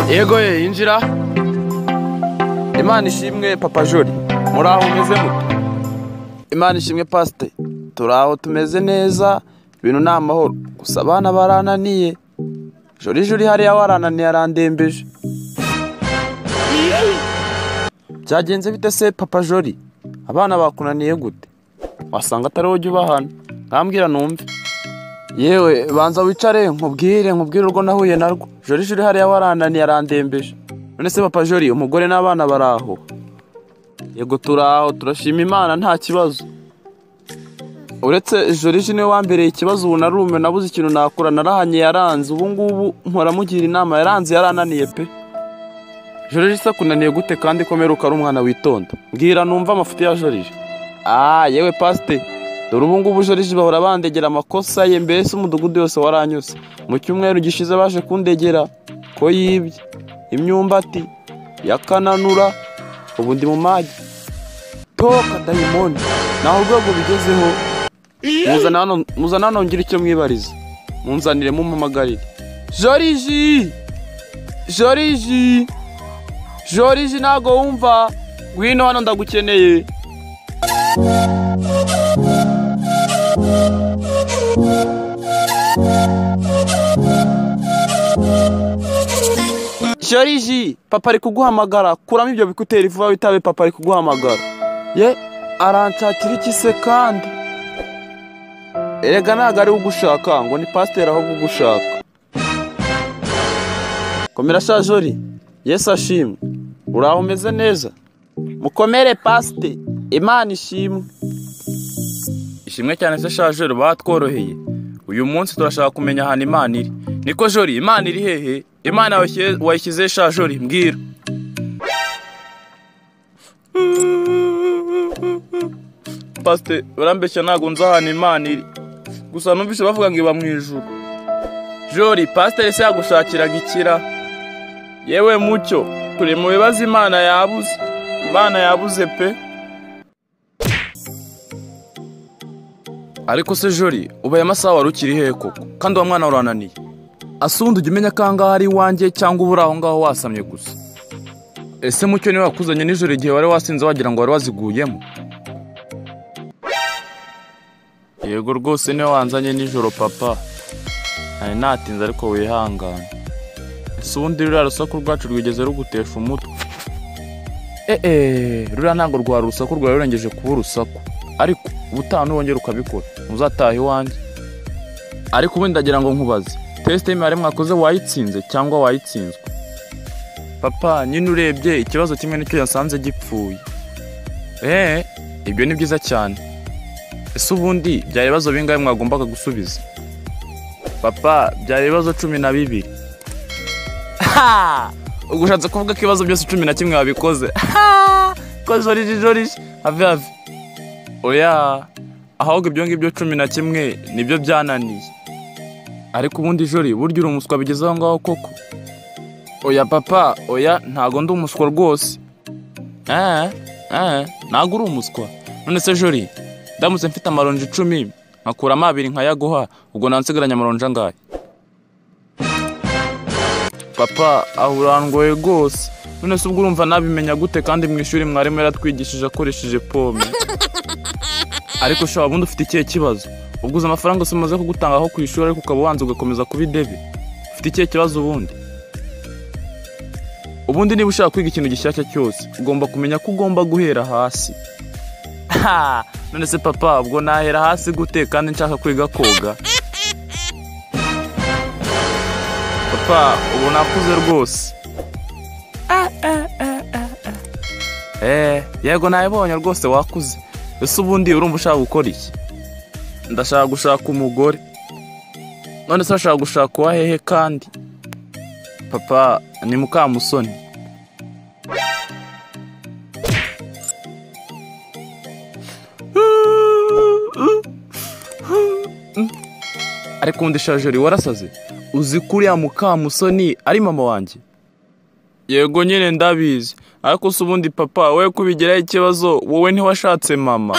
Yego injira. Imana ishimwe Papa Joli. Muraho umeze mute? Imana ishimwe Pastor. Turaho tumeze neza, ibintu ni amahoro. Gusa abana barananiye. Joli hariya warananiye arandembeje. Byagenze bite se Papa Joli? Abana bakunaniye gute? Wasanga atari wowe ubahana. Ngambwira numve. Yewe banza wicare nkubwire urwo nahuye narwo. Joli hariya warananiye arandembeje. None se Papa Joli umugore n'abana baraho? Yego turaho turashima Imana nta kibazo. Uretse Joli niwe wambereye ikibazo ubu narume nabuze ikintu nakora narahanye yaranze ubu ngubu mpora mugira inama yaranze yarananiye pe. Joli se kunaniye gute kandi komeruka ari umwana witonda? Mbwira numva amafuti ya Joli. Yewe Pastor dore ubu ngubu Joli bahora bandegera amakosa ye mbese umudugudu yose waranyuse. Mu cyumweru gishize baje kundegera ko yibye imyumbati yakananura ubu ndi mu magi. Toka dayimoni naho urwego bigezeho. Muzana hano ngira icyo mwibariza. Munzanire mumpamagarire. Joli nago wumva ngwino hano ndagukeneye. Joli papa ari kuguhamagara kuramo ibyo bikutera vuba witabe papa ari kuguhamagara. Ye aranshakira iki se kandi? Erega ntago ari ugushaka ngo ni Pastor aho kugushaka. Komera sha Joli. Yesu ashimwe. Uraho umeze neza? Mukomere Pastor. Imana ishimwe. Ishimwe cyane se sha Joli batworoheye. Uyu munsi turashaka kumenya ahantu Imana iri. Niko Joli Imana iri hehe? Imana wayishyize sha Joli mbwira. Pastor barambeshya ntago nzi ahantu Imana iri. Gusa numvise bavuga ngo iba mu ijuru. Joli Pastor se yagushakiraga ikira. Yewe mucyo turi mu bibazo Imana yabuze pe. Ariko se Joli ubaye amasaha wari ukiri hehe koko kandi wa mwana urananiye? Asundi ujya umenya kangaho ari iwanjye cyangwa ubura aho ngaho wasamye gusa. Ese mucyo niwe wakuzanye nijoro igihe wari wasinze wagira ngo wari waziguyemo? Yego rwose niwe wanzanye nijoro papa. Natinze ariko wihangane. Ese ubundi ruriya rusaku rwacu rwigeze rugutesha umutwe? Ruriya ntabwo rwari urusaku rwawe rurengeje kuba urusaku. Ariko ubutaha nuwongera ukabikora ntuzataha iwanjye. Ariko ubundi ndagira ngo nkubaze test y'imibare mwakoze wayitsinze cyangwa wayitsinzwe? Papa nyine urebye ikibazo kimwe nicyo yasanze gipfuye. Ibyo ni byiza cyane. Ese ubundi byari ibibazo bingahe mwagombaga gusubiza? Papa byari ibibazo 12. Ugushatse kuvuga ko ibibazo byose 11 wabikoze? Ko Joli ave. Oya ahubwo ibyo ngibyo 11 nibyo byananiye. Ariko ubundi Joli burya uri umuswa bigezaho ngaho koko? Oya papa oya ntago ndi umuswa rwose. Ntago uri umuswa. None se Joli ndamutse mfite amaronji 10 nkakuramo 2 nkayaguha ubwo nansigaranya amaronji angahe? Papa ahurangoye rwose. None se ubwo urumva nabimenya gute kandi mu ishuri mwarimu yaratwigishije akoresheje pome? Ariko sha ubundi ufite ikihe kibazo? Ubwo uza amafaranga se umaze kugutangaho ku ishuri ariko ukaba wanze ugakomeza kubidebe. Ufite ikihe kibazo ubundi? Ubundi niba ushaka kwiga ikintu gishyashya cyose ugomba kumenya ko ugomba guhera hasi. None se papa ubwo nahera hasi gute kandi nshaka kwiga koga? Papa ubu nakuze rwose. Yego nayibonye rwose wakuze. Ese ubundi urumva ushaka gukora iki? Ndashaka gushaka umugore. None se ushaka gushaka uwa hehe kandi? Papa ni Mukamusoni. Ariko undi Joli warasaze? Uzi kuriya Mukamusoni ari mama wanjye? Yego nyine ndabizi. Ariko se ubundi papa we kubigiraho ikibazo wowe ntiwashatse mama?